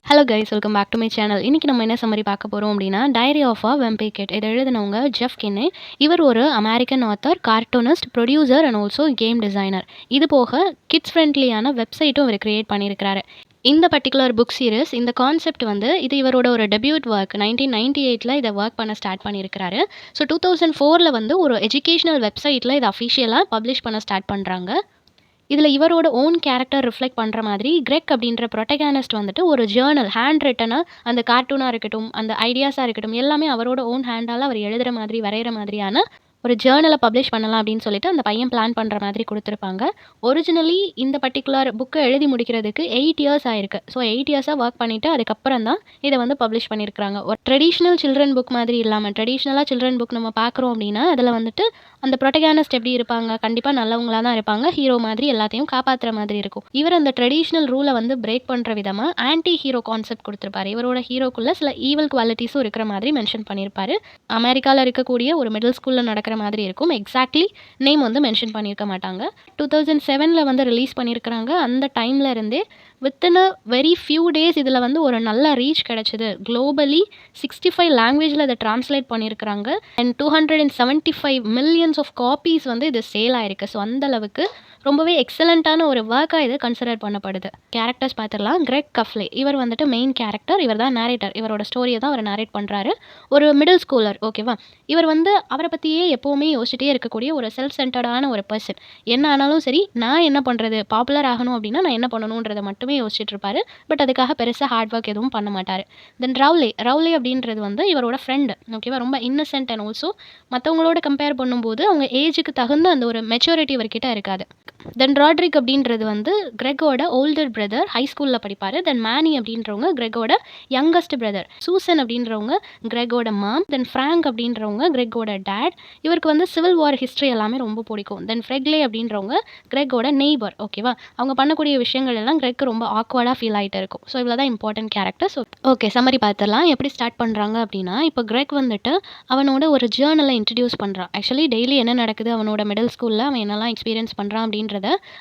Hello guys, welcome back to my channel. இன்றைக்கி நம்ம என்ன சம்மரி பார்க்க போகிறோம் அப்படின்னா, diary of a vampire kid. இதை எழுதினவங்க ஜெஃப் கின்னே. இவர் ஒரு American author, cartoonist, producer and also game designer. இது போக கிட்ஸ் ஃப்ரெண்ட்லியான வெப்சைட்டும் இவர் கிரியேட் பண்ணியிருக்கிறாரு. இந்த பர்டிகுலர் புக் சீரிஸ், இந்த கான்செப்ட் வந்து இது இவரோட ஒரு டெபியூட் ஒர்க். 1998 இதை ஒர்க் பண்ண ஸ்டார்ட் பண்ணியிருக்கிறாரு. ஸோ 2004 வந்து ஒரு எஜுகேஷனல் வெப்சைட்டில் இதை அஃபிஷியலாக பப்ளிஷ் பண்ண ஸ்டார்ட் பண்ணுறாங்க. இதில் இவரோட ஓன் கேரக்டர் ரிஃப்ளெக்ட் பண்ணுற மாதிரி கிரெக் அப்படின்ற ப்ரொட்டகானிஸ்ட் வந்துட்டு ஒரு ஜேர்னல் ஹேண்ட் ரிட்டனாக, அந்த கார்ட்டூனாக இருக்கட்டும், அந்த ஐடியாஸாக இருக்கட்டும், எல்லாமே அவரோட ஓன் ஹேண்டால் அவர் எழுதுகிற மாதிரி, வரைகிற மாதிரியான ஒரு ஜேர்னலை பப்ளிஷ் பண்ணலாம் அப்படின்னு சொல்லிட்டு அந்த பையன் பிளான் பண்ணுற மாதிரி கொடுத்துருப்பாங்க. ஒரிஜினலி இந்த பர்டிகுலர் புக்கை எழுதி முடிக்கிறதுக்கு 8 இயர்ஸ் ஆயிருக்கு. ஸோ 8 இயர்ஸாக ஒர்க் பண்ணிவிட்டு அதுக்கப்புறம் தான் இதை வந்து பப்ளிஷ் பண்ணியிருக்கிறாங்க. ஒரு ட்ரெடிஷ்னல் சில்ட்ரன் புக் மாதிரி இல்லாமல், ட்ரெடிஷ்னலாக சில்ட்ரன் புக் நம்ம பார்க்குறோம் அப்படின்னா அதில் வந்துட்டு அந்த ப்ரொட்டகானிஸ்ட் எப்படி இருப்பாங்க, கண்டிப்பாக நல்லவங்களாக தான் இருப்பாங்க, ஹீரோ மாதிரி எல்லாத்தையும் காப்பாற்றுற மாதிரி இருக்கும். இவர் அந்த ட்ரெடிஷ்னல் ரூலை வந்து பிரேக் பண்ணுற விதமாக ஆன்டி ஹீரோ கான்செப்ட் கொடுத்துருப்பாரு. இவரோட ஹீரோக்குள்ளே சில ஈவல் குவாலிட்டிஸும் இருக்கிற மாதிரி மென்ஷன் பண்ணியிருப்பாரு. அமெரிக்காவில் இருக்கக்கூடிய ஒரு மிடில் ஸ்கூலில் நடக்கிற மாதிரி இருக்கும். எக்ஸாக்ட்லி நேம் வந்து மென்ஷன் பண்ணியிருக்க மாட்டாங்க. 2007 வந்து ரிலீஸ் பண்ணியிருக்கிறாங்க. அந்த டைமில் இருந்தே within a very few days இதில் வந்து ஒரு நல்ல ரீச் கிடச்சிது. குளோபலி 65 லாங்குவேஜில் இதை ட்ரான்ஸ்லேட் பண்ணியிருக்கிறாங்க. அண்ட் 275 மில்லியன்ஸ் ஆஃப் காப்பீஸ் வந்து இது சேல் ஆயிருக்கு. ஸோ அந்தளவுக்கு ரொம்பவே எக்ஸலண்ட்டான ஒரு ஒர்க்காக இது கன்சிடர் பண்ணப்படுது. கேரக்டர்ஸ் பார்த்துடலாம். கிரெக் கஃப்லே, இவர் வந்துட்டு மெயின் கேரக்டர். இவர் தான் நேரேட்டர். இவரோட ஸ்டோரியை தான் அவர் நேரேட் பண்ணுறாரு. ஒரு மிடில் ஸ்கூலர், ஓகேவா. இவர் வந்து அவரை பற்றியே எப்போவுமே யோசிச்சுட்டே இருக்கக்கூடிய ஒரு செல்ஃப் சென்டர்டான ஒரு பர்சன். என்ன ஆனாலும் சரி, நான் என்ன பண்ணுறது, பாப்புலர் ஆகணும் அப்படின்னா நான் என்ன பண்ணணுன்றதை மட்டுமே யோசிச்சுட்டு இருப்பாரு. பட் அதுக்காக பெருசாக ஹார்ட் ஒர்க் எதுவும் பண்ண மாட்டார். தென் ரவுலே அப்படின்றது வந்து இவரோட ஃப்ரெண்டு, ஓகேவா. ரொம்ப இன்னசென்ட் அண்ட் ஆல்சோ மற்றவங்களோட கம்பேர் பண்ணும்போது அவங்க ஏஜுக்கு தகுந்த அந்த ஒரு மெச்சூரிட்டி இவர்கிட்ட இருக்காது. தென் ராட்ரிக் அப்படின்றது வந்து கிரெக்கோட ஓல்டர் பிரதர், ஹை ஸ்கூலில் படிப்பார். தென் மேனி அப்படின்றவங்க கிரெக்கோட யங்கஸ்ட் பிரதர். சூசன் அப்படின்றவங்க கிரெக்கோட மாம். தென் ஃப்ராங்க் அப்படின்றவங்க கிரெக்கோட டேட். இவருக்கு வந்து சிவில் வார் ஹிஸ்ட்ரி எல்லாமே ரொம்ப பிடிக்கும். தென் ஃப்ரெக்லே அப்படின்றவங்க கிரெக்கோட நெய்பர், ஓகேவா. அவங்க பண்ணக்கூடிய விஷயங்கள் எல்லாம் கிரெக் ரொம்ப ஆக்வர்டாக ஃபீல் ஆகிட்டு இருக்கும். ஸோ இவ்வளோ தான் இம்பார்ட்டன்ட் கேரக்டர்ஸ். ஓகே, சம்மரி பார்த்துடலாம். எப்படி ஸ்டார்ட் பண்ணுறாங்க அப்படின்னா, இப்போ கிரெக் வந்துட்டு அவனோட ஒரு ஜேர்னலை இன்ட்ரடியூஸ் பண்ணுறான். ஆக்சுவலி டெய்லி என்ன நடக்குது அவனோட மிடில் ஸ்கூலில், அவன் என்னெல்லாம் எக்ஸ்பீரியன்ஸ் பண்ணுறான் அப்படின்றத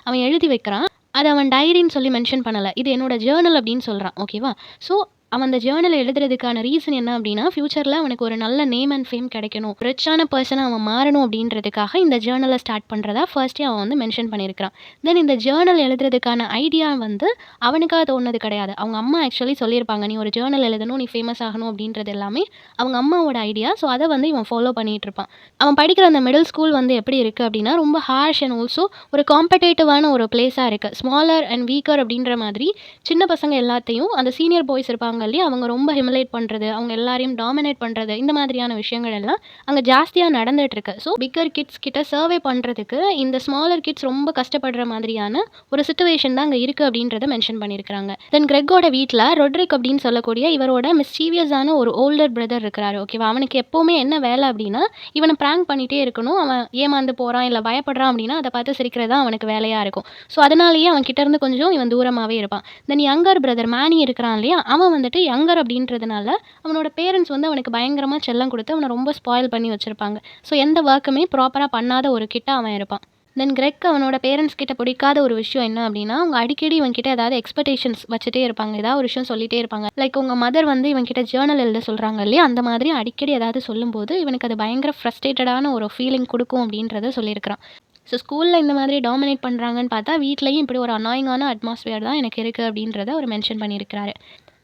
அவன் எழுதி வைக்கிறான். அது அவன் டைரின்னு சொல்லி மென்ஷன் பண்ணலை. இது என்னோட ஜேர்னல் அப்படின்னு சொல்கிறான், ஓகேவா. ஸோ அவன் அந்த ஜேர்னலை எழுதுறதுக்கான ரீசன் என்ன அப்படின்னா, ஃப்யூச்சரில் அவனுக்கு ஒரு நல்ல நேம் அண்ட் ஃபேம் கிடைக்கணும், ரிச்சான பர்சனாக அவன் மாறணும் அப்படின்றதுக்காக இந்த ஜேர்னலை ஸ்டார்ட் பண்ணுறதா ஃபர்ஸ்ட்டே அவன் வந்து மென்ஷன் பண்ணியிருக்கிறான். தென் இந்த ஜேர்னல் எழுதுறதுக்கான ஐடியா வந்து அவனுக்காக தோணுது கிடையாது. அவங்க அம்மா ஆக்சுவலி சொல்லியிருப்பாங்க, நீ ஒரு ஜேர்னல் எழுதணும், நீ ஃபேமஸ் ஆகணும் அப்படின்றது எல்லாமே அவங்க அம்மாவோட ஐடியா. ஸோ அதை வந்து இவன் ஃபாலோ பண்ணிகிட்டு இருப்பான். அவன் படிக்கிற அந்த மிடில் ஸ்கூல் வந்து எப்படி இருக்குது அப்படின்னா, ரொம்ப ஹார்ஷ் அண்ட் ஆல்சோ ஒரு காம்படேட்டிவான ஒரு பிளேஸாக இருக்குது. ஸ்மாலர் அண்ட் வீக்கர் அப்படின்ற மாதிரி சின்ன பசங்க எல்லாத்தையும், அந்த சீனியர் பாய்ஸ் இருப்பாங்க இல்லையா, அவங்க ரொம்ப ஹிமிலேட் பண்ணுறது, அவங்க எல்லாரையும் டாமினேட் பண்ணுறது, இந்த மாதிரியான விஷயங்கள் எல்லாம் அங்கே ஜாஸ்தியாக நடந்துட்டு இருக்கு. ஸோ பிக்கர் கிட்ஸ் கிட்ட சர்வே பண்ணுறதுக்கு இந்த ஸ்மாலர் கிட்ஸ் ரொம்ப கஷ்டப்படுற மாதிரியான ஒரு சிச்சுவேஷன் தான் அங்கே இருக்குது அப்படின்றத மென்ஷன் பண்ணியிருக்கிறாங்க. தென் கிரெக்கோட வீட்டில் ரொட்ரிக் அப்படின்னு சொல்லக்கூடிய இவரோட மிஸ்சீவியஸான ஒரு ஓல்டர் பிரதர் இருக்கிறாரு, ஓகேவா. அவனுக்கு எப்போவுமே என்ன வேலை அப்படின்னா, இவனை ப்ராங்க் பண்ணிகிட்டே இருக்கணும். அவன் ஏமாந்து போகிறான் இல்லை பயப்படுறான் அப்படின்னா அதை பார்த்து சிரிக்கிறதா அவனுக்கு வேலையாக இருக்கும். ஸோ அதனாலேயே அவன் கிட்டேருந்து கொஞ்சம் இவன் தூரமாகவே இருப்பான். தென் யங்கர் பிரதர் மேனி இருக்கிறான் இல்லையா, அவன் வந்துட்டு யங்கர் அப்படின்றதுனால அவனோட பேரண்ட்ஸ் வந்து அவனுக்கு பயங்கரமாக செல்லம் கொடுத்து அவனை ரொம்ப ஸ்பாயில் பண்ணி வச்சுருப்பாங்க. ஸோ எந்த ஒர்க்குமே ப்ராப்பராக பண்ணாத ஒரு கிட்ட அவன் இருப்பான். தென் கிரெக் அவனோட பேரண்ட்ஸ் கிட்ட பிடிக்காத ஒரு விஷயம் என்ன அப்படின்னா, அவங்க அடிக்கடி இவன்கிட்ட ஏதாவது எக்ஸ்பெக்டேஷன்ஸ் வச்சுட்டே இருப்பாங்க. ஏதாவது ஒரு விஷயம் சொல்லிட்டே இருப்பாங்க. லைக் உங்கள் மதர் வந்து இவன்கிட்ட ஜேர்னல் எழுத சொல்கிறாங்க இல்லையா, அந்த மாதிரி அடிக்கடி ஏதாவது சொல்லும்போது இவனுக்கு அது பயங்கர ஃப்ரஸ்ட்ரேட்டடான ஒரு ஃபீலிங் கொடுக்கும் அப்படின்றத சொல்லியிருக்கிறான். ஸோ ஸ்கூலில் இந்த மாதிரி டாமினேட் பண்ணுறாங்கன்னு பார்த்தா, வீட்லேயும் இப்படி ஒரு அனாயிங்கான அட்மாஸ்பியர் தான் எனக்கு இருக்குது அப்படின்றத அவர் மென்ஷன் பண்ணியிருக்கிறாரு.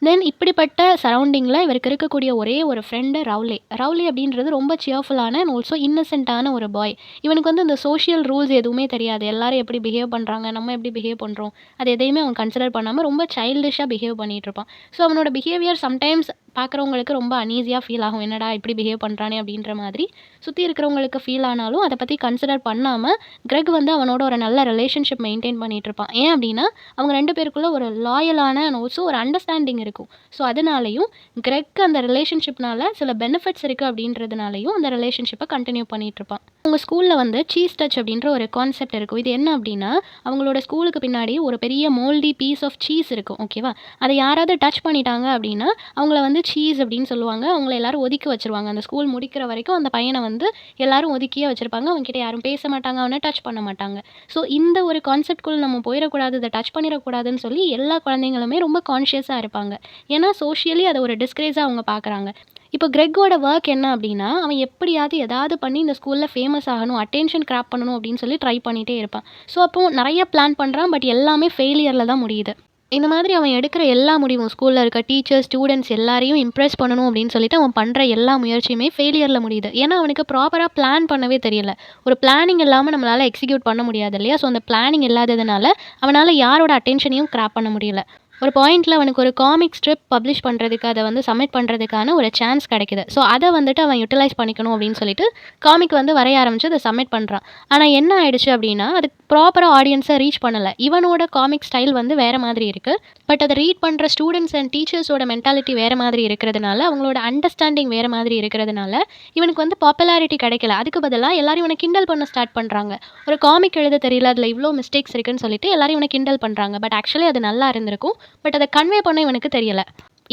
தென் இப்படிப்பட்ட சரௌண்டிங்கில் இவருக்கு இருக்கக்கூடிய ஒரே ஒரு ஃப்ரெண்டு ரவுலே அப்படின்றது ரொம்ப சியர்ஃபுல்லான அண்ட் ஆல்சோ இன்னசென்ட்டான ஒரு பாய். இவனுக்கு வந்து இந்த சோஷியல் ரூல்ஸ் எதுவுமே தெரியாது. எல்லாரும் எப்படி பிஹேவ் பண்ணுறாங்க, நம்ம எப்படி பிஹேவ் பண்ணுறோம், அது எதையுமே அவன் கன்சிடர் பண்ணாமல் ரொம்ப சைல்டிஷாக பிஹேவ் பண்ணிகிட்டு இருப்பான். ஸோ அவனோட பிஹேவியர் சம்டைம்ஸ் பார்க்குறவங்களுக்கு ரொம்ப அன்ஈஸியாக ஃபீல் ஆகும். என்னடா இப்படி பிஹேவ் பண்ணுறானே அப்படின்ற மாதிரி சுற்றி இருக்கிறவங்களுக்கு ஃபீல் ஆனாலும் அதை பற்றி கன்சிடர் பண்ணாமல் கிரெக் வந்து அவனோட ஒரு நல்ல ரிலேஷன்ஷிப் மெயின்டைன் பண்ணிகிட்டு இருப்பான். ஏன் அப்படின்னா, அவங்க 2 பேருக்குள்ளே ஒரு லாயலான அண்ட் ஆல்சோ ஒரு அண்டர்ஸ்டாண்டிங் இருக்கும். ஸோ அதனாலையும் கிரெக் அந்த ரிலேஷன்ஷிப்னால சில பெனிஃபிட்ஸ் இருக்குது அப்படின்றதுனாலையும் அந்த ரிலேஷன்ஷிப்பை கண்டினியூ பண்ணிகிட்டு இருப்பான். உங்க ஸ்கூல்ல வந்து சீஸ் டச் அப்படின்ற ஒரு கான்செப்ட் இருக்கும். இது என்ன அப்படின்னா, அவங்களோட ஸ்கூலுக்கு பின்னாடி ஒரு பெரிய மோல்டி பீஸ் ஆஃப் சீஸ் இருக்கும். ஓகேவா? அத யாராவது டச் பண்ணிட்டாங்க அப்படின்னா, அவங்கள வந்து சீஸ் அப்படின்னு சொல்லுவாங்க. அவங்கள எல்லாரும் ஒதுக்கி வச்சுருவாங்க. அந்த ஸ்கூல் முடிக்கிற வரைக்கும் அந்த பையன வந்து எல்லாரும் ஒதுக்கியே வச்சிருப்பாங்க. அவன்கிட்ட யாரும் பேச மாட்டாங்க. அவன டச் பண்ண மாட்டாங்க. ஸோ இந்த ஒரு கான்செப்ட்குள்ள நம்ம போயிறக்கூடாது, இத டச் பண்ணிறக்கூடாதுன்னு சொல்லி எல்லா குழந்தைங்களுமே ரொம்ப கான்ஷியஸா இருப்பாங்க. ஏன்னா சோஷியலி அத ஒரு டிஸ்கிரேஸா அவங்க பார்க்குறாங்க. இப்போ கிரெக்கோட வொர்க் என்ன அப்படின்னா, அவன் எப்படியாவது ஏதாவது பண்ணி இந்த ஸ்கூல்ல ஃபேமஸ் ஆகணும், அட்டென்ஷன் கிராப் பண்ணணும் அப்படின்னு சொல்லி ட்ரை பண்ணிட்டே இருப்பான். ஸோ அப்போ நெறைய பிளான் பண்றான். பட் எல்லாமே ஃபெயிலியர்ல தான் முடியுது. இந்த மாதிரி அவன் எடுக்கிற எல்லா முடிவும் ஸ்கூல்ல இருக்க டீச்சர்ஸ், ஸ்டூடண்ட்ஸ் எல்லாரையும் இம்ப்ரெஸ் பண்ணணும் அப்படின்னு சொல்லிட்டு அவன் பண்ற எல்லா முயற்சியுமே ஃபெயிலியர்ல முடியுது. ஏன்னா அவனுக்கு ப்ராப்பரா பிளான் பண்ணவே தெரியல. ஒரு பிளானிங் இல்லாம நம்மளால எக்ஸிக்யூட் பண்ண முடியாது இல்லையா? ஸோ அந்த பிளானிங் இல்லாததுனால அவனால யாரோட அட்டென்ஷனையும் கிராப் பண்ண முடியல. ஒரு பாயிண்ட்ல அவனுக்கு ஒரு காமிக் ஸ்ட்ரிப் பப்ளிஷ் பண்றதுக்கு, அத வந்து சப்மிட் பண்றதுக்கான ஒரு சான்ஸ் கிடைக்குது. ஸோ அத வந்துட்டு அவன் யுட்டிலைஸ் பண்ணிக்கணும் அப்படின்னு சொல்லிட்டு, காமிக் வந்து வரைய ஆரம்பிச்சு அத சப்மிட் பண்றான். ஆனா என்ன ஆயிடுச்சு அப்படின்னா, அது ப்ராப்பரா ஆடியன்ஸ ரீச் பண்ணல. இவனோட காமிக் ஸ்டைல் வந்து வேற மாதிரி இருக்கு. பட் அத ரீட் பண்ற ஸ்டூடண்ட்ஸ் அண்ட் டீச்சர்ஸோட மென்டாலிட்டி வேற மாதிரி இருக்கிறதுனால, அவங்களோட அண்டர்ஸ்டாண்டிங் வேற மாதிரி இருக்கிறதுனால, இவனுக்கு வந்து பாப்புலாரிட்டி கிடைக்கல. அதுக்கு பதிலா எல்லாரும் இவன கிண்டல் பண்ண ஸ்டார்ட் பண்றாங்க. ஒரு காமிக் எழுத தெரியல, அதுல இவ்ளோ மிஸ்டேக்ஸ் இருக்குன்னு சொல்லிட்டு எல்லாரும் இவன கிண்டல் பண்றாங்க. பட் ஆக்சுவலி அது நல்லா இருந்திருக்கும். பட் அத கன்வே பண்ண இவனுக்கு தெரியல.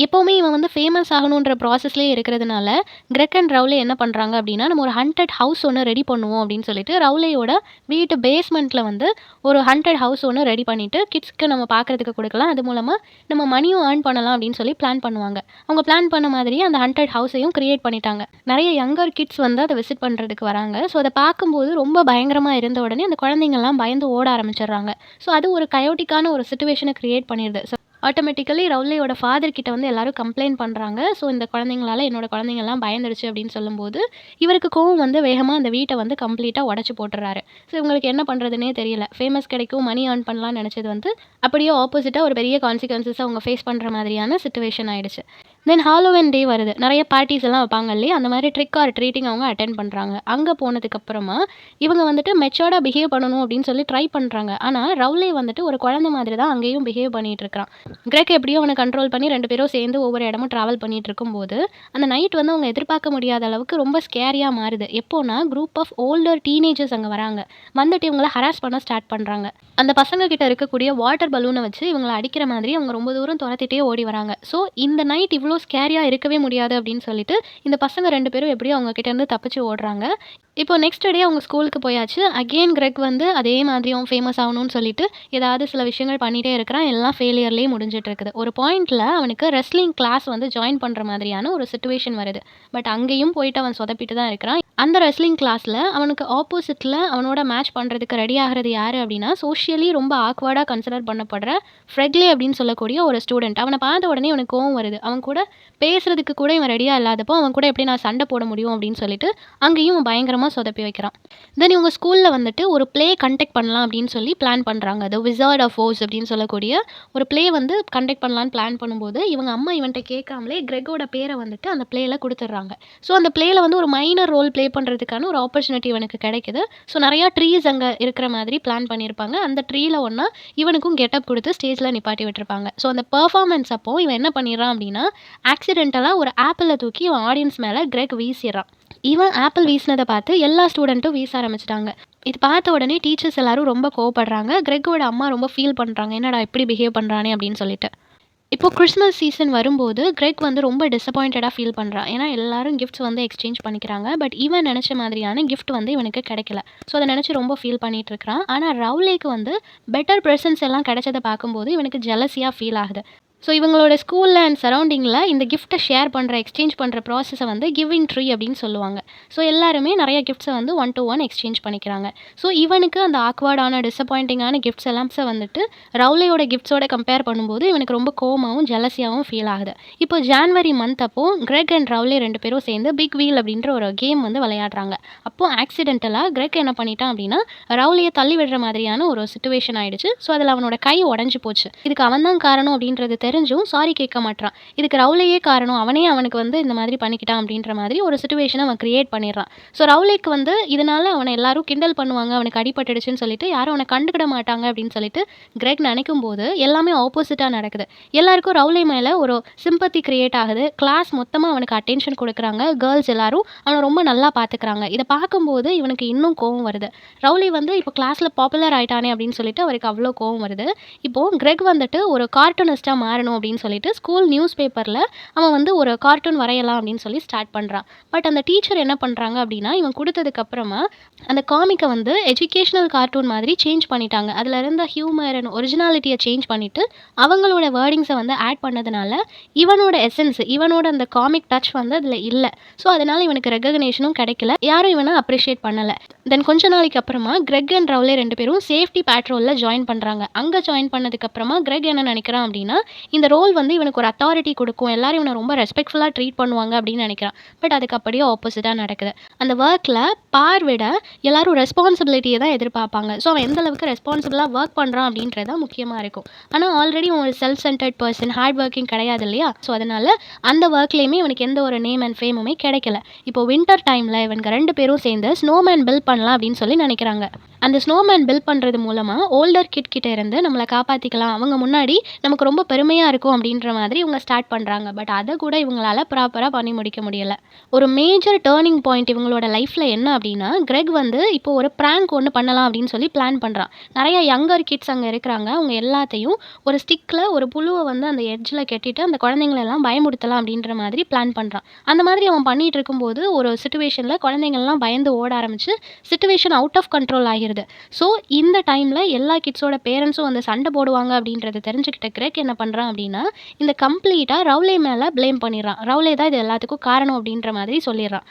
எப்பவுமே இவன் வந்து ஃபேமஸ் ஆகணுன்ற ப்ராசஸ்லயே இருக்கிறதுனால, கிரெக் அண்ட் ரவுலே என்ன பண்றாங்க அப்படின்னா, நம்ம ஒரு ஹான்டட் ஹவுஸ் ஒண்ணு ரெடி பண்ணுவோம் அப்படின்னு சொல்லிட்டு, ரவுலேயோட வீட்டு பேஸ்மெண்ட்ல வந்து ஒரு ஹான்டட் ஹவுஸ் ஒண்ணு ரெடி பண்ணிட்டு, கிட்ஸ்க்கு நம்ம பார்க்கறதுக்கு குடுக்கலாம். அது மூலமா நம்ம மணியும் ஏர்ன் பண்ணலாம் அப்படின்னு சொல்லி பிளான் பண்ணுவாங்க. அவங்க பிளான் பண்ண மாதிரியே அந்த ஹான்டட் ஹவுஸையும் கிரியேட் பண்ணிட்டாங்க. நெறைய யங்கர் கிட்ஸ் வந்து அத விசிட் பண்றதுக்கு வராங்க. ஸோ அத பார்க்கும்போது ரொம்ப பயங்கரமா இருந்த உடனே அந்த குழந்தைங்கலாம் பயந்து ஓட ஆரம்பிச்சுடுறாங்க. ஸோ அது ஒரு கயோட்டிக்கான ஒரு சிச்சுவேஷன கிரியேட் பண்ணிருது. ஆட்டோமேட்டிக்கலி ரவுலியோட ஃபாதர் கிட்ட வந்து எல்லாரும் கம்ப்ளைண்ட் பண்றாங்க. ஸோ இந்த குழந்தைங்களால என்னோட குழந்தைங்கலாம் பயந்துடுச்சு அப்படின்னு சொல்லும்போது, இவருக்கு கோவம் வந்து வேகமா அந்த வீட்ட வந்து கம்ப்ளீட்டா உடைச்சு போட்டுறாரு. ஸோ இவங்களுக்கு என்ன பண்றதுன்னே தெரியல. ஃபேமஸ் கிடைக்கும், மணி ஏர்ன் பண்ணலாம்னு நெனச்சது வந்து, அப்படியே ஆப்போசிட்டா ஒரு பெரிய கான்சிக்வென்ஸஸ அவங்க ஃபேஸ் பண்ற மாதிரியான சிச்சுவேஷன் ஆயிடுச்சு. தென் ஹாலோவின் டே வருது. நெறைய பார்ட்டீஸ் எல்லாம் வைப்பாங்க இல்லையா? அந்த மாரி ட்ரிக் ஆர் ட்ரீட்டிங் அவங்க அட்டெண்ட் பண்றாங்க. அங்க போனதுக்கு அப்புறமா, இவங்க வந்துட்டு மெச்சூர்டா பிஹேவ் பண்ணணும் அப்படின்னு சொல்லி ட்ரை பண்றாங்க. ஆனா ரவுலே வந்துட்டு ஒரு குழந்தை மாதிரி தான் அங்கேயும் பிஹேவ் பண்ணிட்டு இருக்கிறான். கிரெக் எப்படியோ அவன கண்ட்ரோல் பண்ணி 2 பேரும் சேர்ந்து ஒவ்வொரு இடமும் டிராவல் பண்ணிட்டு இருக்கும்போது, அந்த நைட் வந்து அவங்க எதிர்பார்க்க முடியாத அளவுக்கு ரொம்ப ஸ்கேரியா மாறுது. எப்போனா, குரூப் ஆஃப் ஓல்டர் டீனேஜர்ஸ் அங்க வராங்க. வந்துட்டு இவங்கள ஹராஸ் பண்ண ஸ்டார்ட் பண்றாங்க. அந்த பசங்க கிட்ட இருக்கக்கூடிய வாட்டர் பலூன வச்சு இவங்கள அடிக்கிற மாதிரி அவங்க ரொம்ப தூரம் தொரத்திட்டே ஓடி வராங்க. ஸோ இந்த நைட் இவ்ளோ ஸ்கேரியா இருக்கவே முடியாது அப்படின்னு சொல்லிட்டு, இந்த பசங்க 2 பேரும் எப்படியோ அவங்க கிட்ட இருந்து தப்பிச்சு ஓடுறாங்க. இப்போ நெக்ஸ்ட் டே அவங்க ஸ்கூலுக்கு போயாச்சு. அகைன் கிரெக் வந்து அதே மாதிரி அவன் ஃபேமஸ் ஆகணும்னு சொல்லிட்டு, ஏதாவது சில விஷயங்கள் பண்ணிட்டே இருக்கிறான். எல்லாம் ஃபெயிலியர்லயே முடிஞ்சுட்டு இருக்குது. ஒரு பாயிண்ட்ல அவனுக்கு ரெஸ்லிங் கிளாஸ் வந்து ஜாயின் பண்ற மாதிரியான ஒரு சிச்சுவேஷன் வருது. பட் அங்கேயும் போயிட்டு அவன் சொதப்பிட்டு தான் இருக்கிறான். அந்த ரெஸ்லிங் கிளாஸ்ல அவனுக்கு ஆப்போசிட்ல அவனோட மேட்ச் பண்றதுக்கு ரெடி ஆகுறது யாரு அப்படின்னா, சோஷியலி ரொம்ப ஆக்வர்டா கன்சிடர் பண்ணப்படுற ஃப்ரெட்லே அப்படின்னு சொல்லக்கூடிய ஒரு ஸ்டூடெண்ட். அவன பார்த்த உடனே இவனுக்கு கோவம் வருது. அவன் கூட பேசுறதுக்கு கூட இவன் ரெடியா இல்லாதப்போ, அவன் கூட எப்படி நான் சண்டை போட முடியும் அப்படின்னு சொல்லிட்டு, அங்கேயும் இவன் பயங்கரமா சொதப்பி வைக்கிறான். தென் இவங்க ஸ்கூல்ல வந்துட்டு ஒரு ப்ளே கண்டக்ட் பண்ணலாம் அப்படின்னு சொல்லி பிளான் பண்றாங்க. தி விசார்ட் ஆஃப் ஓஸ் அப்படின்னு சொல்லக்கூடிய ஒரு ப்ளே வந்து கண்டக்ட் பண்ணலான்னு பிளான் பண்ணும்போது, இவங்க அம்மா இவன்ட்ட கேட்காமலே கிரெக்கோட பேர வந்துட்டு அந்த ப்ளேல குடுத்துடுறாங்க. ஸோ அந்த ப்ளேல வந்து ஒரு மைனர் ரோல் ப்ளே பண்றதுக்கான ஒரு ஆப்பர்ச்சுனிட்டி இவனுக்கு கிடைக்குது. ஸோ நெறைய ட்ரீஸ் அங்க இருக்கிற மாதிரி பிளான் பண்ணியிருப்பாங்க. அந்த ட்ரீல ஒண்ணா இவனுக்கும் கெட்டப் குடுத்து ஸ்டேஜ்ல நிப்பாட்டி விட்டுருப்பாங்க. ஸோ அந்த பெர்ஃபார்மன்ஸ் அப்போ இவன் என்ன பண்ணிடுறான் அப்படின்னா, ஆக்சிடென்டலா ஒரு ஆப்பிள தூக்கி இவன் ஆடியன்ஸ் மேல கிரெக் வீசிறான். இவன் ஆப்பிள் வீசினத பார்த்து எல்லா ஸ்டூடண்ட்டும் வீச ஆரம்பிச்சுட்டாங்க. இது பார்த்த உடனே டீச்சர்ஸ் எல்லாரும் ரொம்ப கோவப்படுறாங்க. கிரெக்கோட அம்மா ரொம்ப ஃபீல் பண்றாங்க. என்னடா இப்படி பிஹேவ் பண்றானே அப்படின்னு சொல்லிட்டு. இப்போ கிறிஸ்மஸ் சீசன் வரும்போது கிரெக் வந்து ரொம்ப டிசப்பாயிண்டடா ஃபீல் பண்றான். ஏன்னா எல்லாரும் கிஃப்ட்ஸ் வந்து எக்ஸ்சேஞ்ச் பண்ணிக்கிறாங்க. பட் இவன் நெனச்ச மாதிரியான கிஃப்ட் வந்து இவனுக்கு கிடைக்கல. ஸோ அத நெனச்சு ரொம்ப ஃபீல் பண்ணிட்டு இருக்கிறான். ஆனா ரவுலேக்கு வந்து பெட்டர் பிரசன்ட்ஸ் எல்லாம் கிடைச்சத பார்க்கும்போது இவனுக்கு ஜெலஸியா ஃபீல் ஆகுது. ஸோ இவங்களோட ஸ்கூல்ல அண்ட் சரவுண்டிங்கில இந்த கிஃப்ட்ட ஷேர் பண்ற, எக்ஸ்சேஞ்ச் பண்ற ப்ராசஸ வந்து கிவிங் ட்ரீ அப்படின்னு சொல்லுவாங்க. ஸோ எல்லாருமே நெறைய கிஃப்ட்ஸ வந்து 1 to 1 எக்ஸ்சேஞ்ச் பண்ணிக்கிறாங்க. ஸோ இவனுக்கு அந்த ஆக்வர்டான, டிசப்பாயிண்டிங்கான கிஃப்ட்ஸ் எல்லாம்ஸ வந்துட்டு ரவுலேயோட கிஃப்ட்ஸோட கம்பேர் பண்ணும்போது இவனுக்கு ரொம்ப கோவமாவும், ஜெலஸியாவும் ஃபீல் ஆகுது. இப்போ ஜான்வரி மந்த் அப்போ கிரெக் அண்ட் ரவுலே 2 பேரும் சேர்ந்து பிக் வீல் அப்படின்ற ஒரு கேம் வந்து விளையாடுறாங்க. அப்போ ஆக்சிடென்டலா கிரெக் என்ன பண்ணிட்டான் அப்படின்னா, ரவுலிய தள்ளி விடுற மாதிரியான ஒரு சிச்சுவேஷன் ஆயிடுச்சு. ஸோ அதில அவனோட கை உடைஞ்சு போச்சு. இதுக்கு அவன் தான் காரணம் அப்படின்றது தெரிஞ்சும் சாரி கேட்க மாட்றான். இதுக்கு ரவுலையே காரணம். அவனே அவனுக்கு வந்து இந்த மாதிரி பண்ணிக்கிட்டான் அப்படின்ற மாதிரி ஒரு சிச்சுவேஷன அவன் கிரியேட் பண்ணிடுறான். ஸோ ரவுலைக்கு வந்து இதனால அவன எல்லாரும் கிண்டல் பண்ணுவாங்க. அவனுக்கு அடிபட்டுடுச்சுன்னு சொல்லிட்டு யாரும் அவன கண்டுக்கிட மாட்டாங்க அப்படின்னு சொல்லிட்டு கிரெக் நினைக்கும்போது எல்லாமே ஆப்போசிட்டா நடக்குது. எல்லாருக்கும் ரவுலை மேல ஒரு சிம்பத்தி கிரியேட் ஆகுது. கிளாஸ் மொத்தமா அவனுக்கு அட்டென்ஷன் குடுக்குறாங்க. கேர்ள்ஸ் எல்லாரும் அவன ரொம்ப நல்லா பார்த்துக்கிறாங்க. இத பார்க்கும்போது இவனுக்கு இன்னும் கோவம் வருது. ரவுலி வந்து இப்போ கிளாஸ்ல பாப்புலர் ஆயிட்டானே அப்படின்னு சொல்லிட்டு அவருக்கு அவ்வளோ கோவம் வருது. இப்போ கிரெக் வந்துட்டு ஒரு கார்ட்டூனிஸ்ட்டா மாறணும் அப்படின்னு சொல்லிட்டு ஸ்கூல் நியூஸ் பேப்பர்ல அவன் வந்து ஒரு கார்ட்டூன் வரையலாம் அப்படின்னு சொல்லி ஸ்டார்ட் பண்றான். பட் அந்த டீச்சர் என்ன பண்றாங்க அப்படின்னா, இவன் குடுத்ததுக்கு அப்புறமா அந்த காமிக்க வந்து எஜுகேஷனல் கார்ட்டூன் மாதிரி சேஞ்ச் பண்ணிட்டாங்க. அதுல இருந்த ஹியூமர் அண்ட் ஒரிஜினாலிட்டிய சேஞ்ச் பண்ணிட்டு அவங்களோட வேர்டிங்ஸ வந்து ஆட் பண்ணதுனால இவனோட எசன்ஸ், இவனோட அந்த காமிக் டச் வந்து அதுல இல்ல. ஸோ அதனால இவனுக்கு ரெகக்னேஷனும் கிடைக்கல. யாரும் இவன அப்ரிஷியேட் பண்ணல. தென் கொஞ்ச நாளைக்கு அப்புறமா கிரெக் அண்ட் ரவுலே 2 பேரும் சேஃப்டி பேட்ரோல்ல ஜாயின் பண்றாங்க. அங்க ஜாயின் பண்ணதுக்கு அப்புறமா கிரெக் என்ன நினைக்கிறான் அப்படின்னா, இந்த ரோல் வந்து இவனுக்கு ஒரு அத்தாரிட்டி குடுக்கும். எல்லாரும் இவன ரொம்ப ரெஸ்பெக்ட்ஃபுல்லா ட்ரீட் பண்ணுவாங்க அப்படின்னு நினைக்கிறான். பட் அதுக்கு அப்படியே ஆப்போசிட்டா நடக்குது. அந்த வொர்க்ல விட எல்லாரும் ரெஸ்பான்சிபிலிட்டிய தான் எதிர்பார்ப்பாங்க. ஸோ அவன் எந்த அளவுக்கு ரெஸ்பான்சிபிளா வொர்க் பண்றான் அப்படின்றது தான் முக்கியமா இருக்கும். ஆனா ஆல்ரெடி அவன் ஒரு self centred person, hard working கிடையாது இல்லையா? ஸோ அதனால அந்த வொர்க்லயுமே இவனுக்கு எந்த ஒரு நேம் அண்ட் ஃபேமுமே கிடைக்கல. இப்போ வின்டர் டைம்ல இவனுங்க 2 பேரும் சேர்ந்து ஸ்னோமேன் பில்ட் பண்ணலாம் அப்படின்னு சொல்லி நினைக்கிறாங்க. அந்த ஸ்னோமேன் பில்ட் பண்றது மூலமா ஓல்டர் கிட் கிட்ட இருந்து நம்மள காப்பாத்திக்கலாம். அவங்க முன்னாடி நமக்கு ரொம்ப பெருமையா இருக்கும் அப்படின்ற மாதிரி இவங்க ஸ்டார்ட் பண்றாங்க. பட் அத கூட இவங்களால ப்ராப்பரா பண்ணி முடிக்க முடியல. ஒரு மேஜர் டர்னிங் பாயிண்ட் இவங்களோட லைஃப்ல என்ன அப்படின்னா, கிரெக் வந்து இப்போ ஒரு பிராங்க் ஒண்ணு பண்ணலாம் அப்படின்னு சொல்லி பிளான் பண்றான். நிறைய யங்கர் கிட்ஸ் அங்க இருக்கிறாங்க. அவங்க எல்லாத்தையும் ஒரு ஸ்டிக்ல ஒரு புழுவ வந்து அந்த எட்ஜ்ல கட்டிட்டு அந்த குழந்தைங்கள எல்லாம் பயமுறுத்தலாம் அப்படின்ற மாதிரி பிளான் பண்றான். அந்த மாதிரி அவன் பண்ணிட்டு இருக்கும்போது ஒரு சிச்சுவேஷன்ல குழந்தைங்க எல்லாம் பயந்து ஓட ஆரம்பிச்சு சிச்சுவேஷன் அவுட் ஆஃப் கண்ட்ரோல் ஆகிருது. ஸோ இந்த டைம்ல எல்லா கிட்ஸோட பேரண்ட்ஸும் வந்து சண்டை போடுவாங்க அப்படின்றத தெரிஞ்சுக்கிட்ட கிரெக் என்ன பண்றான் அப்படின்னா, இந்த கம்ப்ளீட்டா ரவுலே மேல பிளேம் பண்ணிடுறான். ரவுலே தான் இது எல்லாத்துக்கும் காரணம் அப்படின்ற மாதிரி சொல்லிடுறான்.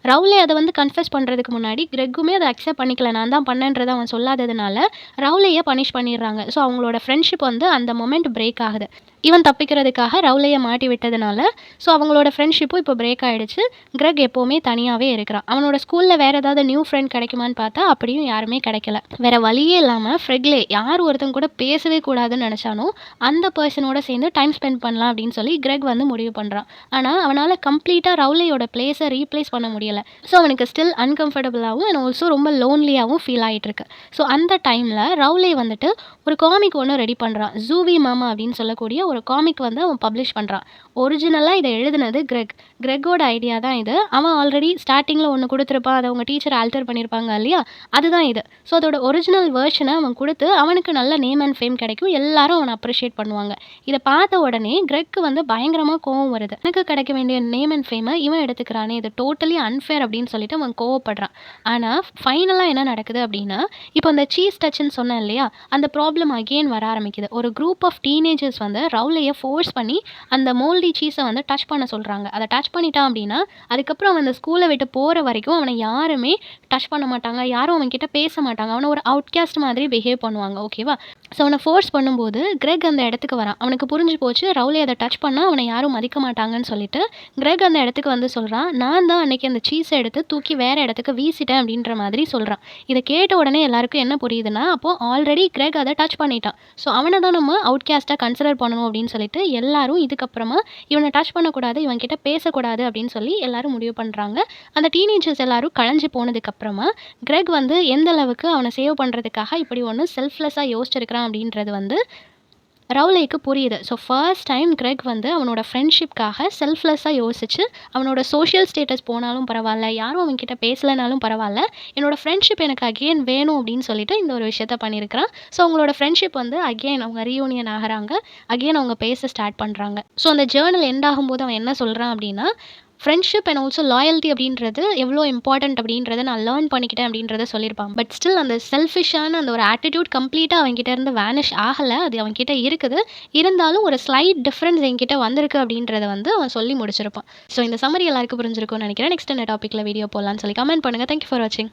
ரவுலே அதை வந்து கன்ஃபெஸ் பண்ணுறதுக்கு முன்னாடி கிரெக்குமே அதை அக்செப்ட் பண்ணிக்கல. நான் தான் பண்ணேன்றதை அவன் சொல்லாததுனால ரவுலையை பனிஷ் பண்ணிடுறாங்க. ஸோ அவங்களோட ஃப்ரெண்ட்ஷிப் வந்து அந்த மொமெண்ட் பிரேக் ஆகுது. இவன் தப்பிக்கிறதுக்காக ரவுலையை மாட்டி விட்டதுனால ஸோ அவங்களோட ஃப்ரெண்ட்ஷிப்பும் இப்போ பிரேக் ஆகிடுச்சு. கிரெக் எப்போவுமே தனியாகவே இருக்கிறான். அவனோட ஸ்கூலில் வேறு ஏதாவது நியூ ஃப்ரெண்ட் கிடைக்குமான்னு பார்த்தா அப்படியும் யாருமே கிடைக்கல. வேறு வழியே இல்லாமல் ஃப்ரெக்லே யார் ஒருத்தங்க கூட பேசவே கூடாதுன்னு நினச்சானோ அந்த பர்சனோட சேர்ந்து டைம் ஸ்பெண்ட் பண்ணலாம் அப்படின்னு சொல்லி கிரெக் வந்து முடிவு பண்ணுறான். ஆனால் அவனால் கம்ப்ளீட்டாக ரவுலையோட பிளேஸை ரீப்ளேஸ் பண்ண முடியல. ஸோ அவனுக்கு ஸ்டில் அன்கம்ஃபர்டபுளாகவும் அண்ட் ஆல்சோ ரொம்ப லோன்லியாகவும் ஃபீல் ஆகிட்டு இருக்கு. ஸோ அந்த டைமில் ரவுலே வந்துட்டு ஒரு காமிக் ஒன்று ரெடி பண்ணுறான். ஜூவி மாமா அப்படின்னு சொல்லக்கூடிய ஒரு காமிக் வந்து அவன் பப்ளிஷ் பண்ணுறான். ஒரிஜினலாக இதை எழுதுனது கிரெக்கோட ஐடியா தான் இது. அவன் ஆல்ரெடி ஸ்டார்டிங்கில் ஒன்று கொடுத்துருப்பான். அதை அவங்க டீச்சர் ஆல்டர் பண்ணியிருப்பாங்க இல்லையா? அதுதான் இது. ஸோ அதோட ஒரிஜினல் வேர்ஷனை அவன் கொடுத்து அவனுக்கு நல்ல நேம் அண்ட் ஃபேம் கிடைக்கும். எல்லாரும் அவனை அப்ரிஷியேட் பண்ணுவாங்க. இதை பார்த்த உடனே கிரெக்கு வந்து பயங்கரமாக கோவம் வருது. எனக்கு கிடைக்க வேண்டிய நேம் அண்ட் ஃபேமை இவன் எடுத்துக்கிறானே, இது டோட்டலி அன்ஃபேர் அப்படின்னு சொல்லிட்டு அவன் கோவப்படுறான். ஆனால் ஃபைனலாக என்ன நடக்குது அப்படின்னா, இப்போ அந்த சீஸ் டச்சுன்னு சொன்னேன் இல்லையா? அந்த ப்ராப்ளம் அகெயின் வர ஆரம்பிக்குது. ஒரு குரூப் ஆஃப் டீனேஜர்ஸ் வந்து ரவுலையை ஃபோர்ஸ் பண்ணி அந்த மோல்டி சீஸை வந்து டச் பண்ண சொல்கிறாங்க. அதை டச் பண்ணிட்டான் அப்படின்னா அதுக்கப்புறம் அவன் அந்த ஸ்கூலை விட்டு போகிற வரைக்கும் அவனை யாருமே டச் பண்ண மாட்டாங்க. யாரும் அவன்கிட்ட பேச மாட்டாங்க. அவனை ஒரு அவுட்காஸ்ட் மாதிரி பிஹேவ் பண்ணுவாங்க. ஓகேவா? ஸோ அவனை ஃபோர்ஸ் பண்ணும்போது கிரெக் அந்த இடத்துக்கு வரான். அவனுக்கு புரிஞ்சு போச்சு ரவுலே அதை டச் பண்ணால் அவனை யாரும் மதிக்க மாட்டாங்கன்னு சொல்லிட்டு கிரெக் அந்த இடத்துக்கு வந்து சொல்கிறான், நான் தான் அன்னைக்கு அந்த சீஸை எடுத்து தூக்கி வேற இடத்துக்கு வீசிட்டேன் அப்படின்ற மாதிரி சொல்கிறான். இதை கேட்ட உடனே எல்லாருக்கும் என்ன புரியுதுன்னா, அப்போ ஆல்ரெடி கிரெக் அதை டச் பண்ணிட்டான். ஸோ அவனை தான் நம்ம அவுட்காஸ்ட்டாக கன்சிடர் பண்ணணும் அப்படின்னு சொல்லிட்டு எல்லாரும் இதுக்கப்புறமா இவனை டச் பண்ணக்கூடாது, இவன் கிட்ட பேசக்கூடாது அப்படின்னு சொல்லி எல்லாரும் முடிவு பண்ணுறாங்க. அந்த டீனேஜர்ஸ் எல்லாரும் கலைஞ்சு போனதுக்கப்புறமா கிரெக் வந்து எந்த அளவுக்கு அவனை சேவ் பண்ணுறதுக்காக இப்படி ஒன்று செல்ஃப்லெஸ்ஸாக யோசிச்சிருக்கிறான் அப்படின்றது வந்து ரவுலேக்கு புரியுது. ஸோ ஃபர்ஸ்ட் டைம் கிரெக் வந்து அவனோட ஃப்ரெண்ட்ஷிப்காக செல்ஃப்லெஸ்ஸாக யோசிச்சு அவனோட சோஷியல் ஸ்டேட்டஸ் போனாலும் பரவாயில்ல, யாரும் அவன்கிட்ட பேசலைனாலும் பரவாயில்ல, என்னோட ஃப்ரெண்ட்ஷிப் எனக்கு அகெயின் வேணும் அப்படின்னு சொல்லிட்டு இந்த ஒரு விஷயத்த பண்ணியிருக்கிறான். ஸோ அவங்களோட ஃப்ரெண்ட்ஷிப் வந்து அகெயின் அவங்க ரீயூனியன் ஆகிறாங்க. அகெயின் அவங்க பேச ஸ்டார்ட் பண்ணுறாங்க. ஸோ அந்த ஜேர்னல் எண்ட் ஆகும்போது அவன் என்ன சொல்கிறான் அப்படின்னா, ஃப்ரெண்ட்ஷிப் அண்ட் ஆல்சோ லாயல்ட்டி அப்படின்றது எவ்வளோ இம்பார்ட்டன்ட் அப்படின்றத நான் லேர்ன் பண்ணிக்கிட்டேன் அப்படின்றத சொல்லியிருப்பான். பட் ஸ்டில் அந்த செல்ஃபிஷான அந்த ஒரு ஆட்டிடியூட் கம்ப்ளீட்டாக அவன்கிட்ட இருந்து வேனிஷ் ஆகலை. அது அவன்கிட்ட இருக்குது. இருந்தாலும் ஒரு ஸ்லைட் டிஃப்ரென்ஸ் என்கிட்ட வந்திருக்கு அப்படின்றத வந்து அவன் சொல்லி முடிச்சிருப்பான். ஸோ இந்த சம்மரி எல்லாருக்கும் புரிஞ்சிருக்கும்னு நினைக்கிறேன். நெக்ஸ்ட் என்ன டாப்பிக்கில் வீடியோ போடலான்னு சொல்லி கமெண்ட் பண்ணுங்கள். தேங்க்யூ ஃபார் வாட்சிங்.